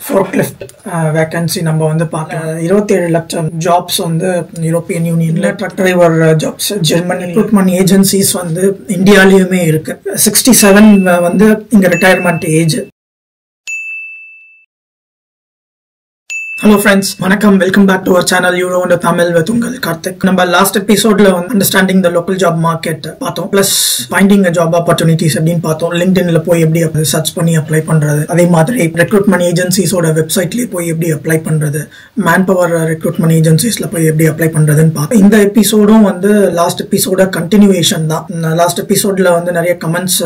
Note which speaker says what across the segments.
Speaker 1: forklift vacancy நம்ம வந்து பார்க்கலாம். 27 லட்சம் ஜாப்ஸ் வந்து யூரோப்பியன் யூனியன்ல truck driver jobs Germany recruitment agencies வந்து இந்தியாலயுமே இருக்கு. 67 வந்து இங்க ரிட்டையர்மெண்ட் ஏஜ். Hello friends, வணக்கம், welcome back to our channel Euro and Tamil with உங்கள் கார்த்திக். நம்ம லாஸ்ட் எபிசோட்ல வந்து understanding the local job market பார்த்தோம், பிளஸ் ஃபைண்டிங் ஜாப் ஆப்பர்ச்சுனிட்டிஸ் அப்படின்னு பார்த்தோம். லிங்க்டின்ல போய் எப்படி சர்ச் பண்ணி அப்ளை பண்றது, அதே மாதிரி ரெக்ரூட்மெண்ட் ஏஜென்சிஸோட வெப்சைட்லயே போய் எப்படி அப்ளை பண்றது, மேன் பவர் ரெக்ரூட்மெண்ட் ஏஜென்சிஸ்ல போய் எப்படி அப்ளை பண்றதுன்னு பார்த்தோம். இந்த எபிசோடும் வந்து லாஸ்ட் எபிசோட கண்டினியூவேஷன் தான். லாஸ்ட் எபிசோட்ல வந்து நிறைய கமெண்ட்ஸ்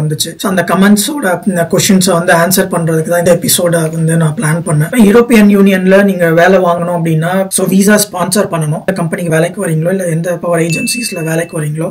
Speaker 1: வந்துச்சு. அந்த கமெண்ட்ஸோட கொஸ்டின்ஸை வந்து ஆன்சர் பண்றதுக்கு தான் இந்த எபிசோட வந்து நான் பிளான் பண்ணேன். யூரோப்பியன் யூனியன்ல நீங்க வேலை வாங்கணும் அப்படின்னா விசா ஸ்பான்சர் பண்ணணும். கம்பெனிக்கு வேலைக்கு வரீங்களோ இல்ல எந்த பவர் ஏஜென்சிஸ்ல வேலைக்கு வரீங்களோ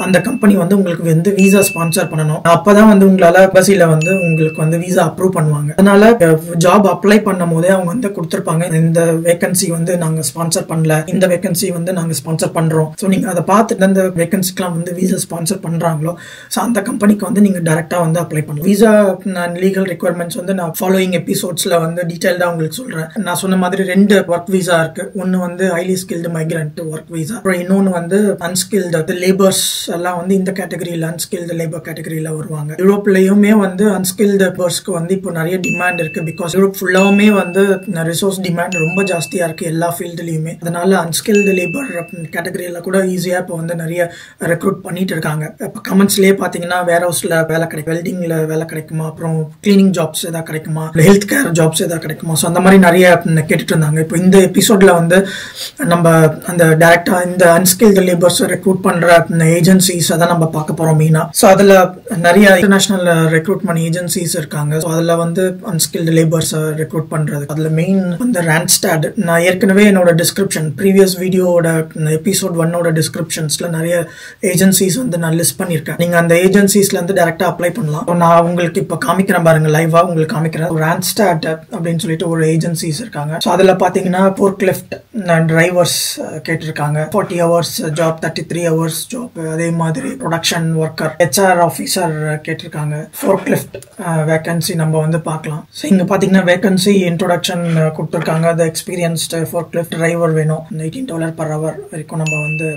Speaker 1: அந்த கம்பெனி வந்து உங்களுக்கு வந்து விசா ஸ்பான்சர் பண்ணணும். அப்பதான் வந்து உங்களால பஸ்ல வந்து உங்களுக்கு வந்து விசா அப்ரூவ் பண்ணுவாங்க. அதனால ஜாப் அப்ளை பண்ணும் போதே அவங்க வந்து கொடுத்திருப்பாங்க, இந்த வேகன்சி வந்து நாங்க ஸ்பான்சர் பண்ணல, இந்த வேகன்சி வந்து நாங்க ஸ்பான்சர் பண்றோம். ஸோ நீங்க அதை பார்த்துட்டு அந்த வேகன்சிக்கெல்லாம் வந்து விசா ஸ்பான்சர் பண்றாங்களோ ஸோ அந்த கம்பெனிக்கு வந்து நீங்க டைரக்டா வந்து அப்ளை பண்ணலாம். விசா லீகல் ரெக்யர்மெண்ட்ஸ் வந்து நான் ஃபாலோயிங் எபிசோட்ஸ்ல வந்து டீடைல்டா உங்களுக்கு சொல்றேன். நான் சொன்ன மாதிரி 2 ஒர்க் விசா இருக்கு. ஒன்னு வந்து highly skilled migrant work visa, அப்புறம் இன்னொன்னு வந்து அன்ஸ்கில்டு லேபர்ஸ் எல்லாம் வந்து இந்த கேட்டகரியில அன்ஸ்கில்டு லேபர் கேட்டகரியில வருவாங்க. யூரோப்லயுமே வந்து அன்ஸ்கில்டு லேபர்ஸ்க்கு வந்து இப்போ நிறைய டிமாண்ட் இருக்கு. பிகாஸ் யூரோப் ஃபுல்லாவுமே வந்து ரிசோர்ஸ் டிமாண்ட் ரொம்ப ஜாஸ்தியா இருக்கு எல்லா ஃபீல்டுலயுமே. அதனால அன்ஸ்கில்டு லேபர் கேட்டகரியில கூட ஈஸியா இப்போ வந்து நிறைய ரெக்ரூட் பண்ணிட்டு இருக்காங்க. இப்போ கமெண்ட்ஸ்லயே பாத்தீங்கன்னா வேர் ஹவுஸ்ல வேலை கிடைக்கும், வெல்டிங்ல வேலை கிடைக்குமா, அப்புறம் கிளீனிங் ஜாப்ஸ் ஏதாவது கிடைக்குமா, ஹெல்த் கேர் ஜாப்ஸ் ஏதாவது கிடைக்குமா, ஸோ அந்த மாதிரி நிறைய கேட்டுட்டு இருந்தாங்க. இப்போ இந்த எபிசோட்ல வந்து நம்ம அந்த டைரக்டா இந்த அன்ஸ்கில்டு லேபர்ஸ் ரெக்ரூட் பண்ற ஏஜென்சிஸ் அதான் நம்ம பார்க்க போறோம் மெயினா. ஸோ அதுல நிறைய இன்டர்நேஷனல் ரெக்ரூட்மெண்ட் ஏஜென்சிஸ் இருக்காங்க. ஸோ அதுல வந்து அன்ஸ்கில்டு லேபர்ஸ் ரெக்ரூட் பண்றது அதுல மெயின் வந்து ராண்ட்ஸ்டாட். நான் ஏற்கனவே என்னோட டிஸ்கிரிப்ஷன் ப்ரீவியஸ் வீடியோட எபிசோட் 1 டிஸ்கிரிப்ஷன்ஸ்ல நிறைய ஏஜென்சிஸ் வந்து நான் லிஸ்ட் பண்ணிருக்கேன். நீங்க அந்த ஏஜென்சிஸ்ல இருந்து டைரக்டா அப்ளை பண்ணலாம். நான் உங்களுக்கு இப்ப காமிக்கிறேன் பாருங்க, லைவா உங்களுக்கு காமிக்கிறேன். ராண்ட்ஸ்டாட் அப்படின்னு சொல்லிட்டு ஒரு ஏஜென்சிஸ் இருக்காங்க. ஸோ அதுல பாத்தீங்கன்னா ஃபோர்க்லிஃப்ட் டிரைவர்ஸ் கேட்டிருக்காங்க. 40 hours ஜாப், 33 hours ஜாப். அதே மாதிரி ப்ரொடக்ஷன் ஒர்க்கர், HR ஆஃபீஸர் கேட்டிருக்காங்க. ஃபோர்க்லிஃப்ட் வேகன்சி நம்ம வந்து பார்க்கலாம். ஸோ இங்க பாத்தீங்கன்னா வேகன்சி இன்ட்ரோடக்ஷன் கொடுத்துருக்காங்க. அந்த எக்ஸ்பீரியன்ஸ்டு ஃபோர்க்லிஃப்ட் டிரைவர் வேணும். $18 per hour வரைக்கும் நம்ம வந்து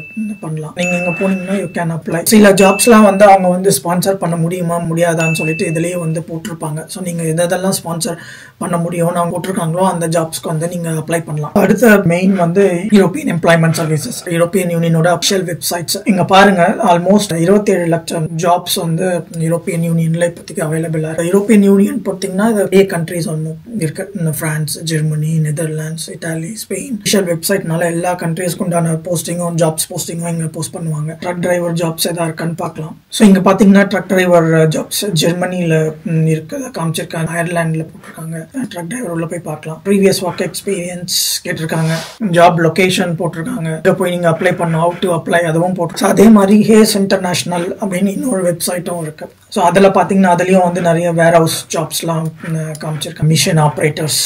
Speaker 1: பண்ணலாம். நீங்க இங்க போனீங்கன்னா யூ கேன் அப்ளை. சில ஜாப்ஸ்லாம் வந்து அவங்க வந்து ஸ்பான்சர் பண்ண முடியுமா முடியாதான்னு சொல்லிட்டு இதுலயே வந்து போட்டிருப்பாங்க. ஸோ நீங்க எதெல்லாம் ஸ்பான்சர் பண்ண முடியும்னு அவங்க போட்டிருக்காங்களோ அந்த ஜாப்ஸ்க்கு வந்து நீங்க அப்ளை பண்ணலாம். அடுத்த மெயின் வந்து யூரோப்பியன் எம்ப்ளாய்மெண்ட் சர்வீசஸ், யூரோப்பியன் யூனியனோட அஃபிஷியல் வெப்சைட்ஸ். இங்க பாருங்க, ஆல்மோஸ்ட் 27 லட்சம் ஜாப்ஸ் வந்து யூரோப்பியன் யூனியன்ல இப்போதைக்கு அவைலபிளா இருக்கு. யூரோப்பியன் யூனியன் பார்த்தீங்கன்னா நிறைய கண்ட்ரிஸ் ஒன்று இருக்கு. France, Germany, Netherlands, Italy, Spain. Official வெப்சைட்னால எல்லா கண்ட்ரீஸ்க்கு உண்டான போஸ்டிங்கும் ஜாப்ஸ் போஸ்டிங்கும் இங்க போஸ்ட் பண்ணுவாங்க. ட்ரக் டிரைவர் ஜாப்ஸ் ஏதாவது இருக்கான்னு பார்க்கலாம். ஸோ இங்க பாத்தீங்கன்னா ட்ரக் டிரைவர் ஜாப்ஸ் ஜெர்மனில இருக்கிறத காமிச்சிருக்காங்க, அயர்லாண்ட்ல போட்டிருக்காங்க. ட்ரக் டிரைவர் உள்ள போய் பார்க்கலாம். ப்ரீவியஸ் ஒர்க் எக்ஸ்பீரியன்ஸ் கேட்டிருக்காங்க, ஜாப் லொகேஷன் போட்டிருக்காங்க. இங்க போய் நீங்க அப்ளை பண்ணணும், ஹவ் டு அப்ளை அதுவும் போட்டு. அதே மாதிரி ஹேஸ் இன்டர்நேஷனல் அப்படின்னு இன்னொரு வெப்சைட்டும் இருக்கு. ஸோ அதில் பார்த்தீங்கன்னா அதுலேயும் வந்து நிறைய வேர் ஹவுஸ் ஜாப்ஸ்லாம் காமிச்சிருக்காங்க. மிஷின் ஆப்ரேட்டர்ஸ்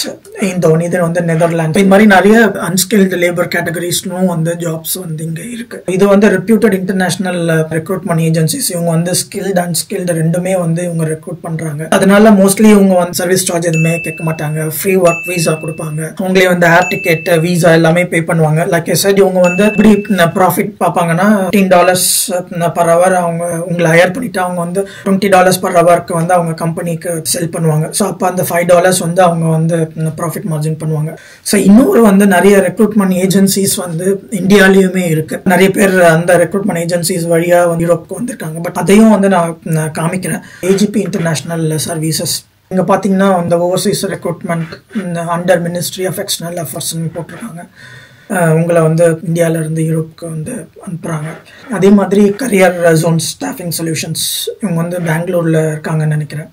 Speaker 1: இந்த இது வந்து நெதர்லாண்ட். இந்த மாதிரி நிறைய அன்ஸ்கில்டு லேபர் கேட்டகரிஸ்லும் வந்து ஜாப்ஸ் வந்து இங்கே இருக்கு. இது வந்து ரெப்யூட்டட் இன்டர்நேஷனல் ரெக்ரூட்மெண்ட் ஏஜென்சிஸ். இவங்க வந்து ஸ்கில்டு அன்ஸ்கில்டு ரெண்டுமே வந்து இவங்க ரெக்ரூட் பண்றாங்க. அதனால மோஸ்ட்லி இவங்க வந்து சர்வீஸ் சார்ஜ் எதுவுமே கேட்க மாட்டாங்க. ஃப்ரீ ஒர்க் வீசா கொடுப்பாங்க. அவங்களே வந்து ஏர் டிக்கெட், வீசா எல்லாமே பே பண்ணுவாங்க. லைக் சைட் இவங்க வந்து எப்படி ப்ராஃபிட் பார்ப்பாங்கன்னா $18 per hour அவங்க உங்களை ஹையர் பண்ணிட்டு அவங்க வந்து $20 per hourக்கு வந்து அவங்க கம்பெனிக்கு செல் பண்ணுவாங்க. ஸோ அப்போ அந்த $5 வந்து அவங்க வந்து ப்ராஃபிட் மார்ஜின் பண்ணுவாங்க. ஸோ இன்னொரு வந்து நிறைய ரெக்ரூட்மெண்ட் ஏஜென்சிஸ் வந்து இந்தியாலயுமே இருக்கு. நிறைய பேர் அந்த ரெக்ரூட்மெண்ட் ஏஜென்சிஸ் வழியா யூரோப்க்கு வந்திருக்காங்க. பட் அதையும் வந்து நான் காமிக்கிறேன். AGP international services. இங்க பாத்தீங்கன்னா இந்த overseas recruitment under ministry of external affairs போட்டிருக்காங்க. உங்களை வந்து இந்தியாவில இருந்து யூரோப்க்கு வந்து அனுப்புறாங்க. அதே மாதிரி கரியர் ஜோன் ஸ்டாஃபிங் சொல்யூஷன்ஸ், இவங்க வந்து பெங்களூர்ல இருக்காங்கன்னு நினைக்கிறேன்.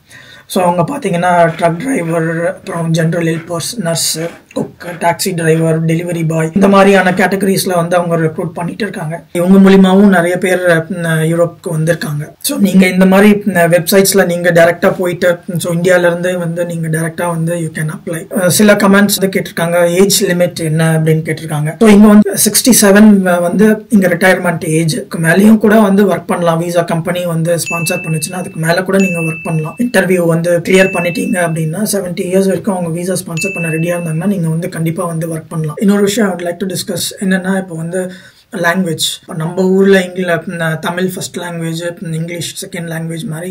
Speaker 1: ஸோ அவங்க பார்த்தீங்கன்னா ட்ரக் டிரைவர், அப்புறம் general helpers, nurse, cook, taxi driver, delivery boy, இந்த மாதிரியான கேட்டகரிஸ்ல வந்து அவங்க ரெக்ரூட் பண்ணிட்டு இருக்காங்க. இவங்க மூலியமாவும் நிறைய பேர் யூரோப்க்கு வந்திருக்காங்க. ஸோ நீங்க இந்த மாதிரி வெப்சைட்ஸ்ல நீங்க டைரக்டா போயிட்டு ஸோ இந்தியால இருந்து வந்து நீங்க டைரக்டா வந்து யூ கேன் அப்ளை. சில கமெண்ட்ஸ் வந்து கேட்டிருக்காங்க, ஏஜ் லிமிட் என்ன அப்படின்னு கேட்டிருக்காங்க. ஸோ இங்க வந்து 67 வந்து இங்க ரிட்டையர்மெண்ட் ஏஜ்க்கு மேலேயும் கூட வந்து ஒர்க் பண்ணலாம். விசா கம்பெனி வந்து ஸ்பான்சர் பண்ணுச்சுன்னா அதுக்கு மேல கூட நீங்க ஒர்க் பண்ணலாம். இன்டர்வியூ வந்து கிளியர் பண்ணிட்டீங்க அப்படின்னா 70 இயர்ஸ் வரைக்கும் அவங்க வீசா ஸ்பான்சர் பண்ண ரெடியாக இருந்தாங்கன்னா நீங்கள் வந்து கண்டிப்பாக வந்து ஒர்க் பண்ணலாம். இன்னொரு விஷயம் I would like to discuss என்னன்னா, இப்போ வந்து லாங்குவேஜ் நம்ம ஊரில் Tamil first language, English second language மாதிரி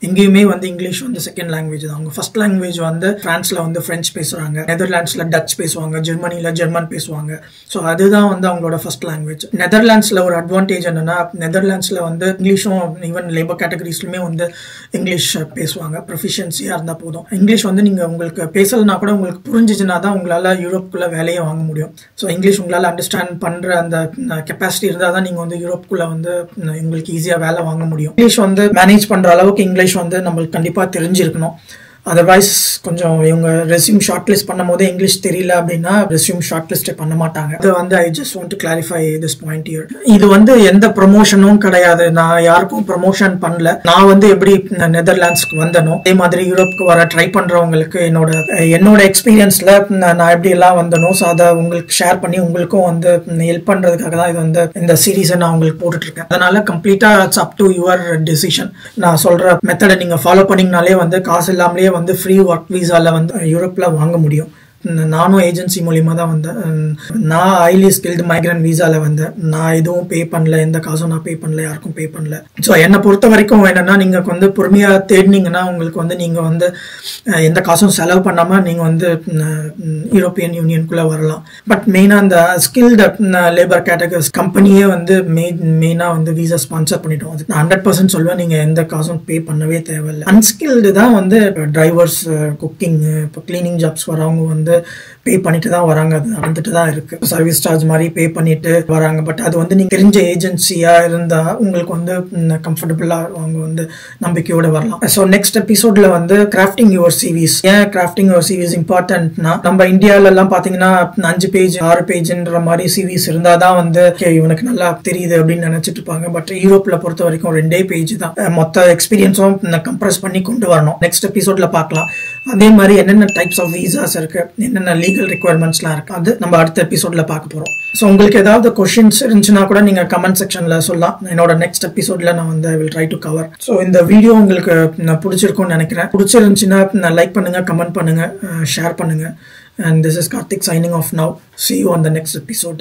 Speaker 1: எங்கேயுமே வந்து இங்கிலீஷ் வந்து செகண்ட் லாங்குவேஜ் தான். அவங்க ஃபர்ஸ்ட் லாங்குவேஜ் வந்து பிரான்ஸில் வந்து ஃப்ரெஞ்ச் பேசுகிறாங்க, நெதர்லாண்ட்ஸில் டச் பேசுவாங்க, ஜெர்மனியில் ஜெர்மன் பேசுவாங்க. ஸோ அதுதான் வந்து அவங்களோட ஃபர்ஸ்ட் லாங்குவேஜ். நெதர்லாண்ட்ஸில் ஒரு அட்வான்டேஜ் என்னன்னா, நெதர்லாண்ட்ஸில் வந்து இங்கிலீஷும் ஈவன் லேபர் கேட்டகரிஸ்லுமே வந்து இங்கிலீஷ் பேசுவாங்க. ப்ரொஃபிஷியன்சியாக இருந்தால் போதும். இங்கிலீஷ் வந்து நீங்கள் உங்களுக்கு பேசலைனா கூட உங்களுக்கு புரிஞ்சிச்சுன்னா தான் உங்களால் யூரோப்புக்குள்ளே வேலையை வாங்க முடியும். ஸோ இங்கிலீஷ் உங்களால் அண்டர்ஸ்டாண்ட் பண்ணுற அந்த கெப்பாசிட்டி இருந்தால் தான் நீங்கள் வந்து யூரோப்புக்குள்ளே வந்து உங்களுக்கு ஈஸியாக வேலை வாங்க முடியும். இங்கிலீஷ் வந்து மேனேஜ் பண்ணுற அளவுக்கு இங்கிலீஷ் வந்து நம்மளுக்கு கண்டிப்பாக தெரிஞ்சிருக்கணும். அதர்வைஸ் கொஞ்சம் இவங்க ரெஸ்யூம் ஷார்ட் லிஸ்ட் பண்ணும் போது இங்கிலீஷ் தெரியல அப்படின்னா ரெஸ்யூம் ஷார்ட் லிஸ்ட் பண்ண மாட்டாங்க. அது வந்து I just want to clarify this point here. இது வந்து எந்த ப்ரொமோஷனும் கிடையாது. நான் யாருக்கும் ப்ரொமோஷன் பண்ணல. நான் வந்து எப்படி நெதர்லாண்ட்ஸ்க்கு வந்தனோ அதே மாதிரி யூரோப்புக்கு வர ட்ரை பண்றவங்களுக்கு என்னோட எக்ஸ்பீரியன்ஸ்ல நான் எப்படி எல்லாம் வந்தனோ, ஸோ அதை உங்களுக்கு ஷேர் பண்ணி உங்களுக்கும் வந்து ஹெல்ப் பண்றதுக்காக தான் இது வந்து இந்த சீரீஸை நான் உங்களுக்கு போட்டுட்டு இருக்கேன். அதனால கம்ப்ளீட்டா it's up to your decision. நான் சொல்ற மெத்தடை நீங்க ஃபாலோ பண்ணீங்கனாலே வந்து காசு இல்லாமலே வந்து ஃப்ரீ ஒர்க் வீசால வந்து யூரோப்ல வாங்க முடியும். நானும் ஏஜென்சி மூலியமா தான் வந்தேன். நான் ஹைலி ஸ்கில்டு மைக்ரண்ட் வீசால வந்தேன். நான் எதுவும் பே பண்ணல, எந்த காசும் நான் பே பண்ணல, யாருக்கும் பே பண்ணல. ஸோ என்னை பொறுத்த வரைக்கும் என்னன்னா, நீங்க வந்து பொறுமையா தேடினீங்கன்னா உங்களுக்கு வந்து நீங்க வந்து எந்த காசும் செலவு பண்ணாம நீங்க வந்து யூரோப்பியன் யூனியனுக்குள்ள வரலாம். பட் மெயினா அந்த ஸ்கில்டு லேபர் கேட்டகரிஸ் கம்பெனியே வந்து மெயினா வந்து வீசா ஸ்பான்சர் பண்ணிட்டோம். அது நான் 100% சொல்லுவேன். நீங்க எந்த காசும் பே பண்ணவே தேவையில்லை. அன்ஸ்கில்டு தான் வந்து டிரைவர்ஸ், குக்கிங், இப்போ கிளீனிங் ஜாப்ஸ் வரவங்க வந்து பே பண்ணிட்டு தான் வராங்க. அது நடந்துட்டு தான் இருக்கு. சர்வீஸ் சார்ஜ் மாதிரி பே பண்ணிட்டு வராங்க. பட் அது வந்து நீங்க தெரிஞ்ச ஏஜென்சியா இருந்தா உங்களுக்கு வந்து கம்ஃபர்டபுளா அவங்க வந்து நம்பிக்கையோட வரலாம். ஸோ நெக்ஸ்ட் எபிசோட்ல வந்து கிராஃப்டிங் யுவர் சிவிஸ். ஏன் கிராஃப்டிங் யுவர் சிவிஸ் இம்பார்ட்டன்ட்னா, நம்ம இந்தியாவில எல்லாம் பாத்தீங்கன்னா 5 பேஜ் 6 பேஜ்ன்ற மாதிரி சிவிஸ் இருந்தாதான் வந்து இவனுக்கு நல்லா தெரியுது அப்படின்னு நினைச்சிட்டு இருப்பாங்க. பட் யூரோப்ல பொறுத்த வரைக்கும் 2 பேஜ் தான். மொத்த எக்ஸ்பீரியன்ஸும் கம்ப்ரஸ் பண்ணி கொண்டு வரணும். நெக்ஸ்ட் எபிசோட்ல பார்க்கலாம். அதே மாதிரி என்னென்ன டைப்ஸ் ஆஃப் வீசாஸ் இருக்கு, என்னென்ன லீகல் ரிக்வயர்மெண்ட்ஸ்லாம் இருக்கு, அது நம்ம அடுத்த எபிசோட்ல பார்க்க போறோம். ஸோ உங்களுக்கு ஏதாவது கொஸ்டின்ஸ் இருந்துச்சுன்னா கூட நீங்க கமெண்ட் செக்ஷன்ல சொல்லலாம். என்னோட நெக்ஸ்ட் எபிசோட்ல நான் வந்து I will try to cover. So இந்த வீடியோ உங்களுக்கு பிடிச்சிருக்கும்னு நினைக்கிறேன். பிடிச்சிருந்துச்சுன்னா லைக் பண்ணுங்க, கமெண்ட் பண்ணுங்க, ஷேர் பண்ணுங்க. And this is Karthik signing off now. See you on the next episode.